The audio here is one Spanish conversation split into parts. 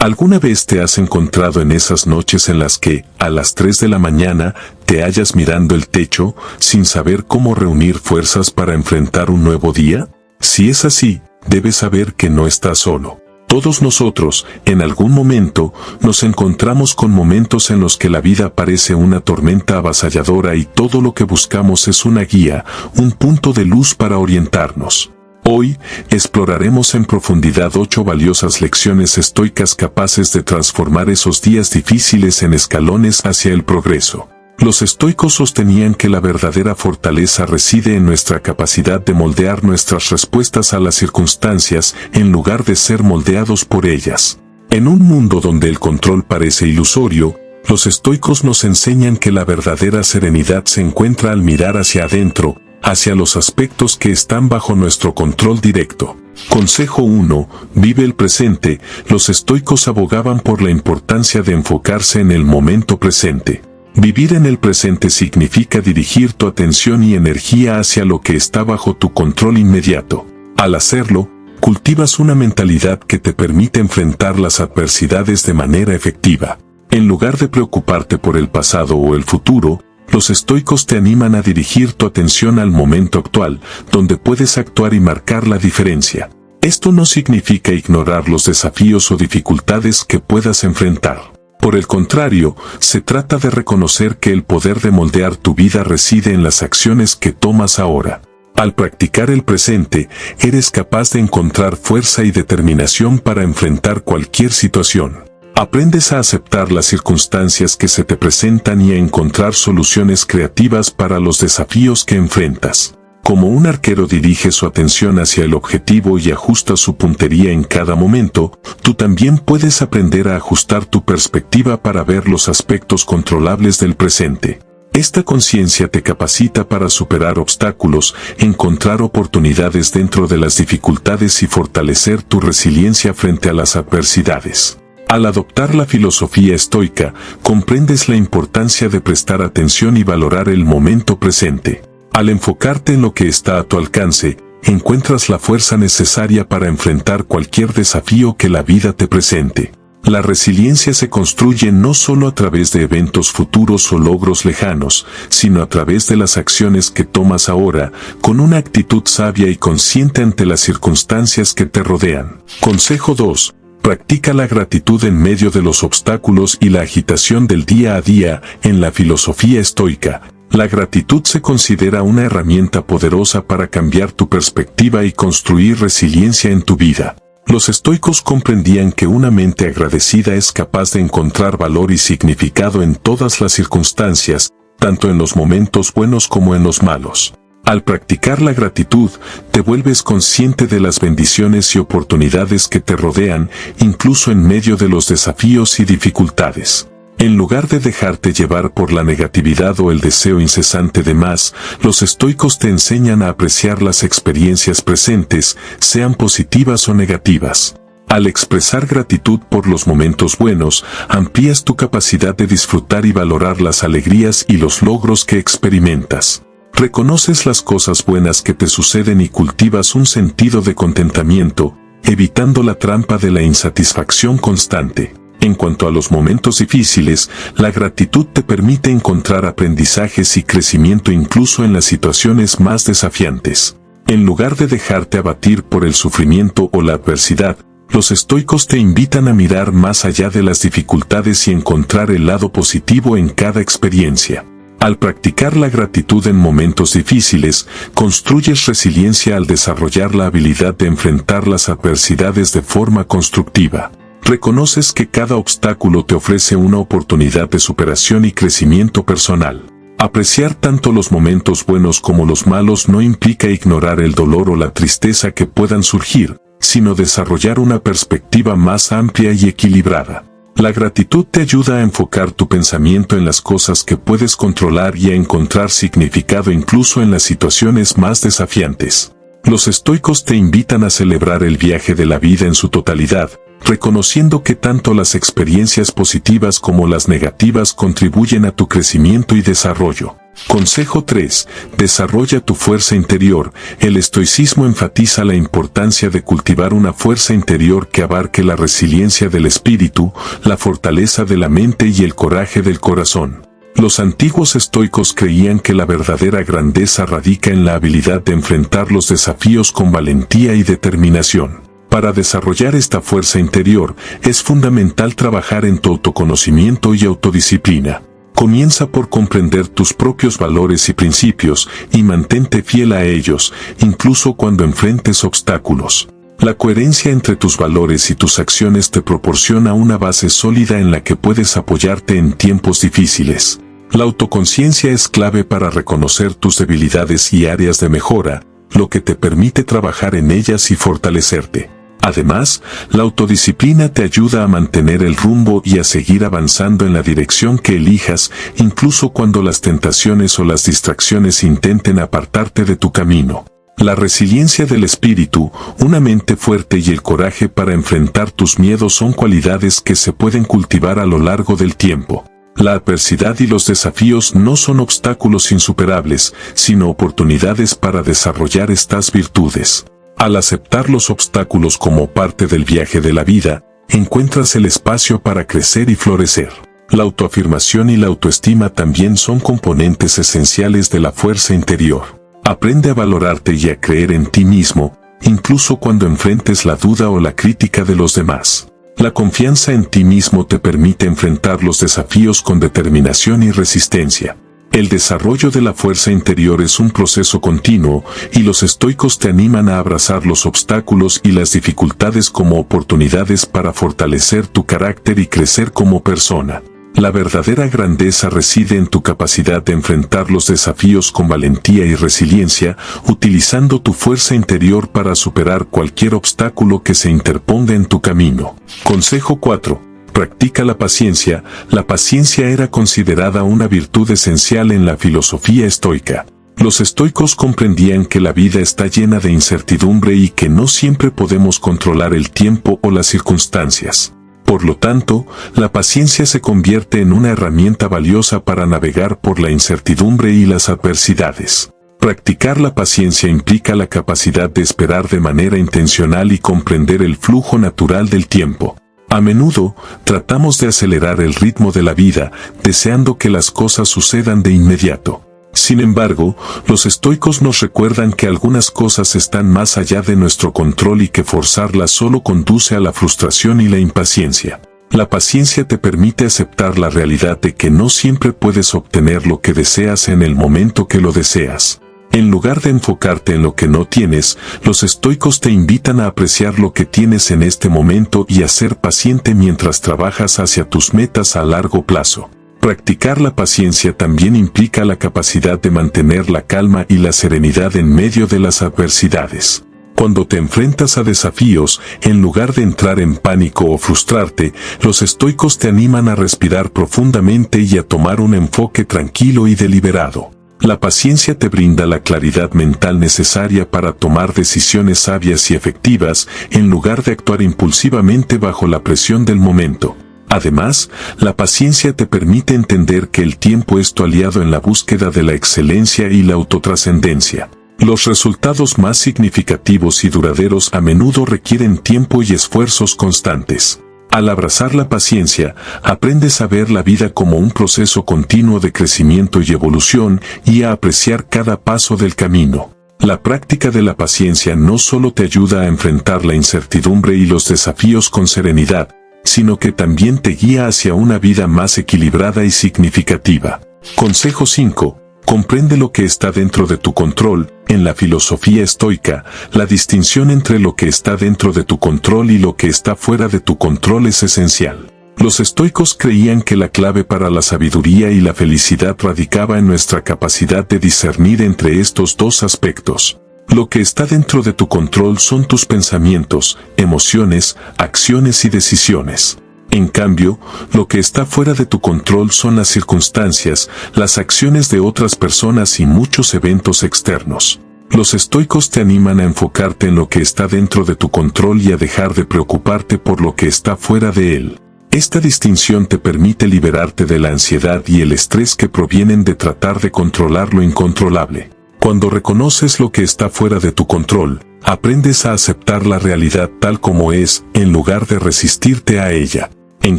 ¿Alguna vez te has encontrado en esas noches en las que, a las 3 de la mañana, te hallas mirando el techo, sin saber cómo reunir fuerzas para enfrentar un nuevo día? Si es así, debes saber que no estás solo. Todos nosotros, en algún momento, nos encontramos con momentos en los que la vida parece una tormenta avasalladora y todo lo que buscamos es una guía, un punto de luz para orientarnos. Hoy, exploraremos en profundidad 8 valiosas lecciones estoicas capaces de transformar esos días difíciles en escalones hacia el progreso. Los estoicos sostenían que la verdadera fortaleza reside en nuestra capacidad de moldear nuestras respuestas a las circunstancias en lugar de ser moldeados por ellas. En un mundo donde el control parece ilusorio, los estoicos nos enseñan que la verdadera serenidad se encuentra al mirar hacia adentro, hacia los aspectos que están bajo nuestro control directo. Consejo 1. Vive el presente. Los estoicos abogaban por la importancia de enfocarse en el momento presente. Vivir en el presente significa dirigir tu atención y energía hacia lo que está bajo tu control inmediato. Al hacerlo, cultivas una mentalidad que te permite enfrentar las adversidades de manera efectiva. En lugar de preocuparte por el pasado o el futuro, los estoicos te animan a dirigir tu atención al momento actual, donde puedes actuar y marcar la diferencia. Esto no significa ignorar los desafíos o dificultades que puedas enfrentar. Por el contrario, se trata de reconocer que el poder de moldear tu vida reside en las acciones que tomas ahora. Al practicar el presente, eres capaz de encontrar fuerza y determinación para enfrentar cualquier situación. Aprendes a aceptar las circunstancias que se te presentan y a encontrar soluciones creativas para los desafíos que enfrentas. Como un arquero dirige su atención hacia el objetivo y ajusta su puntería en cada momento, tú también puedes aprender a ajustar tu perspectiva para ver los aspectos controlables del presente. Esta conciencia te capacita para superar obstáculos, encontrar oportunidades dentro de las dificultades y fortalecer tu resiliencia frente a las adversidades. Al adoptar la filosofía estoica, comprendes la importancia de prestar atención y valorar el momento presente. Al enfocarte en lo que está a tu alcance, encuentras la fuerza necesaria para enfrentar cualquier desafío que la vida te presente. La resiliencia se construye no solo a través de eventos futuros o logros lejanos, sino a través de las acciones que tomas ahora, con una actitud sabia y consciente ante las circunstancias que te rodean. Consejo 2. Practica la gratitud en medio de los obstáculos y la agitación del día a día. En la filosofía estoica, la gratitud se considera una herramienta poderosa para cambiar tu perspectiva y construir resiliencia en tu vida. Los estoicos comprendían que una mente agradecida es capaz de encontrar valor y significado en todas las circunstancias, tanto en los momentos buenos como en los malos. Al practicar la gratitud, te vuelves consciente de las bendiciones y oportunidades que te rodean, incluso en medio de los desafíos y dificultades. En lugar de dejarte llevar por la negatividad o el deseo incesante de más, los estoicos te enseñan a apreciar las experiencias presentes, sean positivas o negativas. Al expresar gratitud por los momentos buenos, amplías tu capacidad de disfrutar y valorar las alegrías y los logros que experimentas. Reconoces las cosas buenas que te suceden y cultivas un sentido de contentamiento, evitando la trampa de la insatisfacción constante. En cuanto a los momentos difíciles, la gratitud te permite encontrar aprendizajes y crecimiento incluso en las situaciones más desafiantes. En lugar de dejarte abatir por el sufrimiento o la adversidad, los estoicos te invitan a mirar más allá de las dificultades y encontrar el lado positivo en cada experiencia. Al practicar la gratitud en momentos difíciles, construyes resiliencia al desarrollar la habilidad de enfrentar las adversidades de forma constructiva. Reconoces que cada obstáculo te ofrece una oportunidad de superación y crecimiento personal. Apreciar tanto los momentos buenos como los malos no implica ignorar el dolor o la tristeza que puedan surgir, sino desarrollar una perspectiva más amplia y equilibrada. La gratitud te ayuda a enfocar tu pensamiento en las cosas que puedes controlar y a encontrar significado incluso en las situaciones más desafiantes. Los estoicos te invitan a celebrar el viaje de la vida en su totalidad, reconociendo que tanto las experiencias positivas como las negativas contribuyen a tu crecimiento y desarrollo. Consejo 3. Desarrolla tu fuerza interior. El estoicismo enfatiza la importancia de cultivar una fuerza interior que abarque la resiliencia del espíritu, la fortaleza de la mente y el coraje del corazón. Los antiguos estoicos creían que la verdadera grandeza radica en la habilidad de enfrentar los desafíos con valentía y determinación. Para desarrollar esta fuerza interior, es fundamental trabajar en tu autoconocimiento y autodisciplina. Comienza por comprender tus propios valores y principios y mantente fiel a ellos, incluso cuando enfrentes obstáculos. La coherencia entre tus valores y tus acciones te proporciona una base sólida en la que puedes apoyarte en tiempos difíciles. La autoconciencia es clave para reconocer tus debilidades y áreas de mejora, lo que te permite trabajar en ellas y fortalecerte. Además, la autodisciplina te ayuda a mantener el rumbo y a seguir avanzando en la dirección que elijas, incluso cuando las tentaciones o las distracciones intenten apartarte de tu camino. La resiliencia del espíritu, una mente fuerte y el coraje para enfrentar tus miedos son cualidades que se pueden cultivar a lo largo del tiempo. La adversidad y los desafíos no son obstáculos insuperables, sino oportunidades para desarrollar estas virtudes. Al aceptar los obstáculos como parte del viaje de la vida, encuentras el espacio para crecer y florecer. La autoafirmación y la autoestima también son componentes esenciales de la fuerza interior. Aprende a valorarte y a creer en ti mismo, incluso cuando enfrentes la duda o la crítica de los demás. La confianza en ti mismo te permite enfrentar los desafíos con determinación y resistencia. El desarrollo de la fuerza interior es un proceso continuo, y los estoicos te animan a abrazar los obstáculos y las dificultades como oportunidades para fortalecer tu carácter y crecer como persona. La verdadera grandeza reside en tu capacidad de enfrentar los desafíos con valentía y resiliencia, utilizando tu fuerza interior para superar cualquier obstáculo que se interponga en tu camino. Consejo 4. Practica la paciencia. La paciencia era considerada una virtud esencial en la filosofía estoica. Los estoicos comprendían que la vida está llena de incertidumbre y que no siempre podemos controlar el tiempo o las circunstancias. Por lo tanto, la paciencia se convierte en una herramienta valiosa para navegar por la incertidumbre y las adversidades. Practicar la paciencia implica la capacidad de esperar de manera intencional y comprender el flujo natural del tiempo. A menudo, tratamos de acelerar el ritmo de la vida, deseando que las cosas sucedan de inmediato. Sin embargo, los estoicos nos recuerdan que algunas cosas están más allá de nuestro control y que forzarlas solo conduce a la frustración y la impaciencia. La paciencia te permite aceptar la realidad de que no siempre puedes obtener lo que deseas en el momento que lo deseas. En lugar de enfocarte en lo que no tienes, los estoicos te invitan a apreciar lo que tienes en este momento y a ser paciente mientras trabajas hacia tus metas a largo plazo. Practicar la paciencia también implica la capacidad de mantener la calma y la serenidad en medio de las adversidades. Cuando te enfrentas a desafíos, en lugar de entrar en pánico o frustrarte, los estoicos te animan a respirar profundamente y a tomar un enfoque tranquilo y deliberado. La paciencia te brinda la claridad mental necesaria para tomar decisiones sabias y efectivas, en lugar de actuar impulsivamente bajo la presión del momento. Además, la paciencia te permite entender que el tiempo es tu aliado en la búsqueda de la excelencia y la autotrascendencia. Los resultados más significativos y duraderos a menudo requieren tiempo y esfuerzos constantes. Al abrazar la paciencia, aprendes a ver la vida como un proceso continuo de crecimiento y evolución y a apreciar cada paso del camino. La práctica de la paciencia no solo te ayuda a enfrentar la incertidumbre y los desafíos con serenidad, sino que también te guía hacia una vida más equilibrada y significativa. Consejo 5. Comprende lo que está dentro de tu control. En la filosofía estoica, la distinción entre lo que está dentro de tu control y lo que está fuera de tu control es esencial. Los estoicos creían que la clave para la sabiduría y la felicidad radicaba en nuestra capacidad de discernir entre estos dos aspectos. Lo que está dentro de tu control son tus pensamientos, emociones, acciones y decisiones. En cambio, lo que está fuera de tu control son las circunstancias, las acciones de otras personas y muchos eventos externos. Los estoicos te animan a enfocarte en lo que está dentro de tu control y a dejar de preocuparte por lo que está fuera de él. Esta distinción te permite liberarte de la ansiedad y el estrés que provienen de tratar de controlar lo incontrolable. Cuando reconoces lo que está fuera de tu control, aprendes a aceptar la realidad tal como es, en lugar de resistirte a ella. En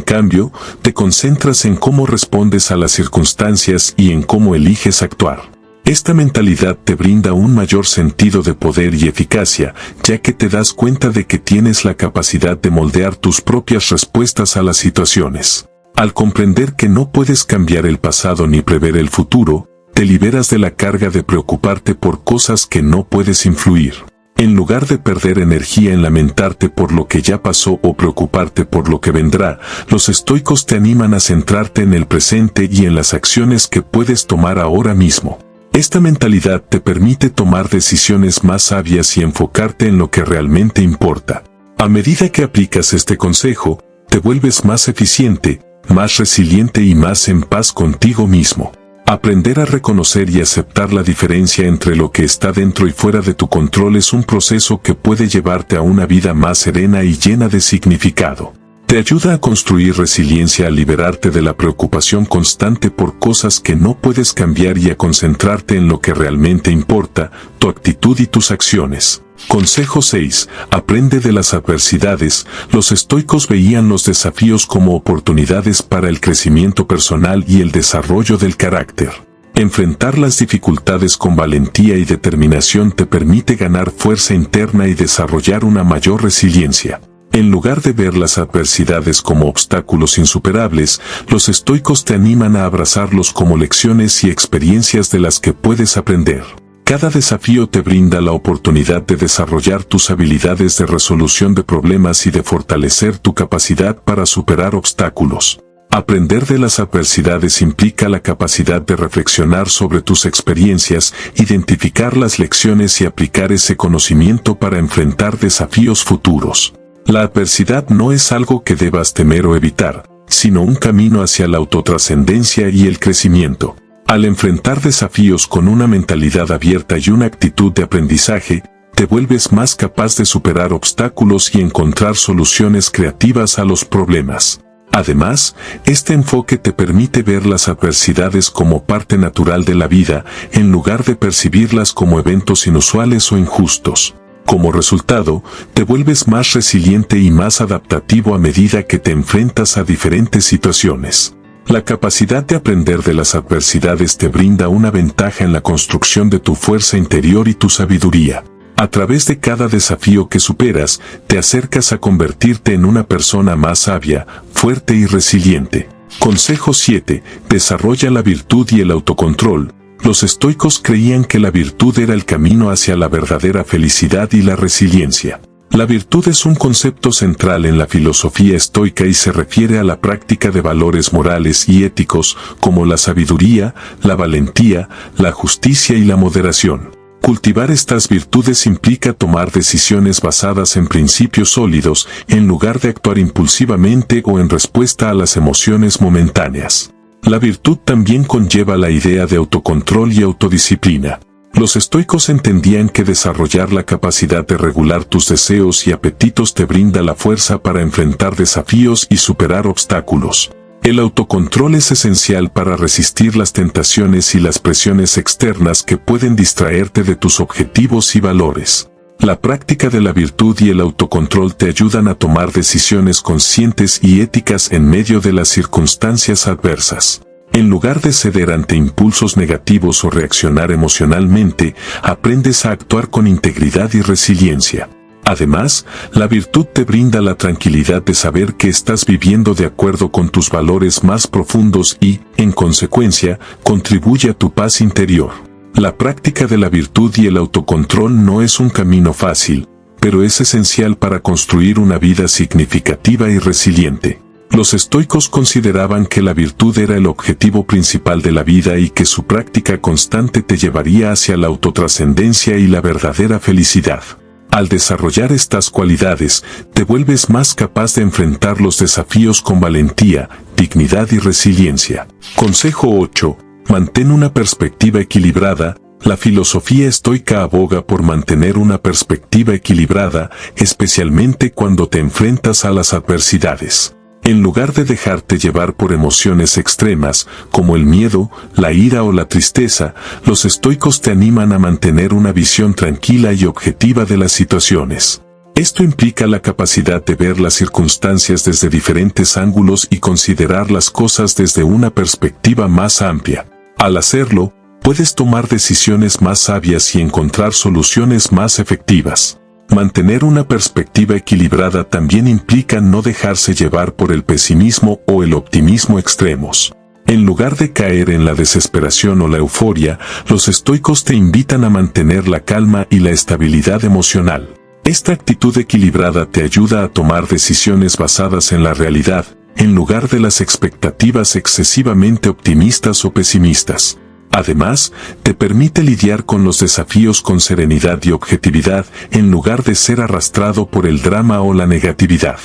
cambio, te concentras en cómo respondes a las circunstancias y en cómo eliges actuar. Esta mentalidad te brinda un mayor sentido de poder y eficacia, ya que te das cuenta de que tienes la capacidad de moldear tus propias respuestas a las situaciones. Al comprender que no puedes cambiar el pasado ni prever el futuro, te liberas de la carga de preocuparte por cosas que no puedes influir. En lugar de perder energía en lamentarte por lo que ya pasó o preocuparte por lo que vendrá, los estoicos te animan a centrarte en el presente y en las acciones que puedes tomar ahora mismo. Esta mentalidad te permite tomar decisiones más sabias y enfocarte en lo que realmente importa. A medida que aplicas este consejo, te vuelves más eficiente, más resiliente y más en paz contigo mismo. Aprender a reconocer y aceptar la diferencia entre lo que está dentro y fuera de tu control es un proceso que puede llevarte a una vida más serena y llena de significado. Te ayuda a construir resiliencia al liberarte de la preocupación constante por cosas que no puedes cambiar y a concentrarte en lo que realmente importa, tu actitud y tus acciones. Consejo 6. Aprende de las adversidades. Los estoicos veían los desafíos como oportunidades para el crecimiento personal y el desarrollo del carácter. Enfrentar las dificultades con valentía y determinación te permite ganar fuerza interna y desarrollar una mayor resiliencia. En lugar de ver las adversidades como obstáculos insuperables, los estoicos te animan a abrazarlos como lecciones y experiencias de las que puedes aprender. Cada desafío te brinda la oportunidad de desarrollar tus habilidades de resolución de problemas y de fortalecer tu capacidad para superar obstáculos. Aprender de las adversidades implica la capacidad de reflexionar sobre tus experiencias, identificar las lecciones y aplicar ese conocimiento para enfrentar desafíos futuros. La adversidad no es algo que debas temer o evitar, sino un camino hacia la autotrascendencia y el crecimiento. Al enfrentar desafíos con una mentalidad abierta y una actitud de aprendizaje, te vuelves más capaz de superar obstáculos y encontrar soluciones creativas a los problemas. Además, este enfoque te permite ver las adversidades como parte natural de la vida, en lugar de percibirlas como eventos inusuales o injustos. Como resultado, te vuelves más resiliente y más adaptativo a medida que te enfrentas a diferentes situaciones. La capacidad de aprender de las adversidades te brinda una ventaja en la construcción de tu fuerza interior y tu sabiduría. A través de cada desafío que superas, te acercas a convertirte en una persona más sabia, fuerte y resiliente. Consejo 7. Desarrolla la virtud y el autocontrol. Los estoicos creían que la virtud era el camino hacia la verdadera felicidad y la resiliencia. La virtud es un concepto central en la filosofía estoica y se refiere a la práctica de valores morales y éticos como la sabiduría, la valentía, la justicia y la moderación. Cultivar estas virtudes implica tomar decisiones basadas en principios sólidos en lugar de actuar impulsivamente o en respuesta a las emociones momentáneas. La virtud también conlleva la idea de autocontrol y autodisciplina. Los estoicos entendían que desarrollar la capacidad de regular tus deseos y apetitos te brinda la fuerza para enfrentar desafíos y superar obstáculos. El autocontrol es esencial para resistir las tentaciones y las presiones externas que pueden distraerte de tus objetivos y valores. La práctica de la virtud y el autocontrol te ayudan a tomar decisiones conscientes y éticas en medio de las circunstancias adversas. En lugar de ceder ante impulsos negativos o reaccionar emocionalmente, aprendes a actuar con integridad y resiliencia. Además, la virtud te brinda la tranquilidad de saber que estás viviendo de acuerdo con tus valores más profundos y, en consecuencia, contribuye a tu paz interior. La práctica de la virtud y el autocontrol no es un camino fácil, pero es esencial para construir una vida significativa y resiliente. Los estoicos consideraban que la virtud era el objetivo principal de la vida y que su práctica constante te llevaría hacia la autotrascendencia y la verdadera felicidad. Al desarrollar estas cualidades, te vuelves más capaz de enfrentar los desafíos con valentía, dignidad y resiliencia. Consejo 8. Mantén una perspectiva equilibrada. La filosofía estoica aboga por mantener una perspectiva equilibrada, especialmente cuando te enfrentas a las adversidades. En lugar de dejarte llevar por emociones extremas, como el miedo, la ira o la tristeza, los estoicos te animan a mantener una visión tranquila y objetiva de las situaciones. Esto implica la capacidad de ver las circunstancias desde diferentes ángulos y considerar las cosas desde una perspectiva más amplia. Al hacerlo, puedes tomar decisiones más sabias y encontrar soluciones más efectivas. Mantener una perspectiva equilibrada también implica no dejarse llevar por el pesimismo o el optimismo extremos. En lugar de caer en la desesperación o la euforia, los estoicos te invitan a mantener la calma y la estabilidad emocional. Esta actitud equilibrada te ayuda a tomar decisiones basadas en la realidad, en lugar de las expectativas excesivamente optimistas o pesimistas. Además, te permite lidiar con los desafíos con serenidad y objetividad, en lugar de ser arrastrado por el drama o la negatividad.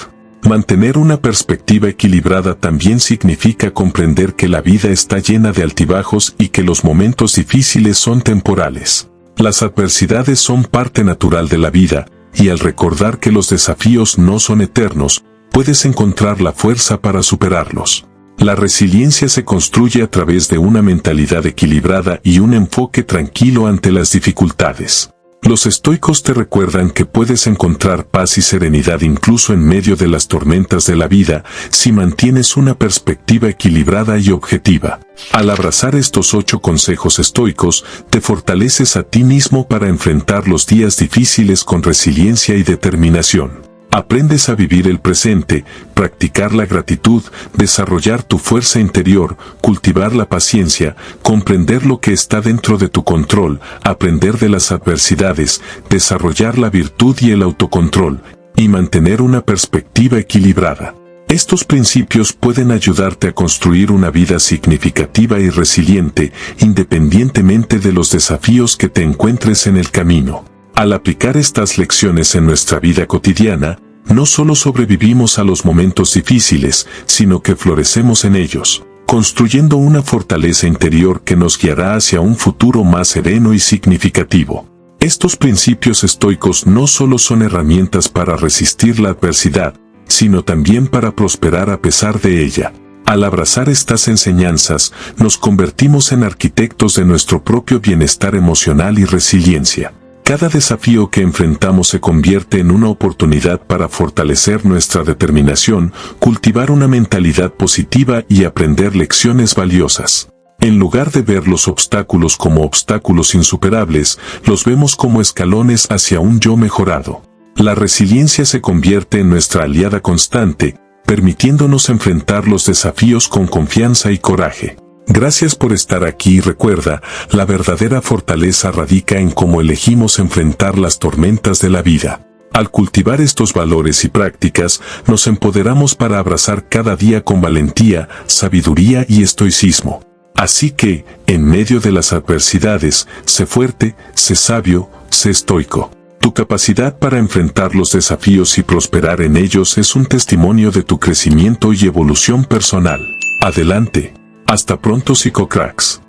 Mantener una perspectiva equilibrada también significa comprender que la vida está llena de altibajos y que los momentos difíciles son temporales. Las adversidades son parte natural de la vida, y al recordar que los desafíos no son eternos, puedes encontrar la fuerza para superarlos. La resiliencia se construye a través de una mentalidad equilibrada y un enfoque tranquilo ante las dificultades. Los estoicos te recuerdan que puedes encontrar paz y serenidad incluso en medio de las tormentas de la vida, si mantienes una perspectiva equilibrada y objetiva. Al abrazar estos 8 consejos estoicos, te fortaleces a ti mismo para enfrentar los días difíciles con resiliencia y determinación. Aprendes a vivir el presente, practicar la gratitud, desarrollar tu fuerza interior, cultivar la paciencia, comprender lo que está dentro de tu control, aprender de las adversidades, desarrollar la virtud y el autocontrol, y mantener una perspectiva equilibrada. Estos principios pueden ayudarte a construir una vida significativa y resiliente, independientemente de los desafíos que te encuentres en el camino. Al aplicar estas lecciones en nuestra vida cotidiana, no solo sobrevivimos a los momentos difíciles, sino que florecemos en ellos, construyendo una fortaleza interior que nos guiará hacia un futuro más sereno y significativo. Estos principios estoicos no solo son herramientas para resistir la adversidad, sino también para prosperar a pesar de ella. Al abrazar estas enseñanzas, nos convertimos en arquitectos de nuestro propio bienestar emocional y resiliencia. Cada desafío que enfrentamos se convierte en una oportunidad para fortalecer nuestra determinación, cultivar una mentalidad positiva y aprender lecciones valiosas. En lugar de ver los obstáculos como obstáculos insuperables, los vemos como escalones hacia un yo mejorado. La resiliencia se convierte en nuestra aliada constante, permitiéndonos enfrentar los desafíos con confianza y coraje. Gracias por estar aquí y recuerda, la verdadera fortaleza radica en cómo elegimos enfrentar las tormentas de la vida. Al cultivar estos valores y prácticas, nos empoderamos para abrazar cada día con valentía, sabiduría y estoicismo. Así que, en medio de las adversidades, sé fuerte, sé sabio, sé estoico. Tu capacidad para enfrentar los desafíos y prosperar en ellos es un testimonio de tu crecimiento y evolución personal. Adelante. Hasta pronto, psicocracks.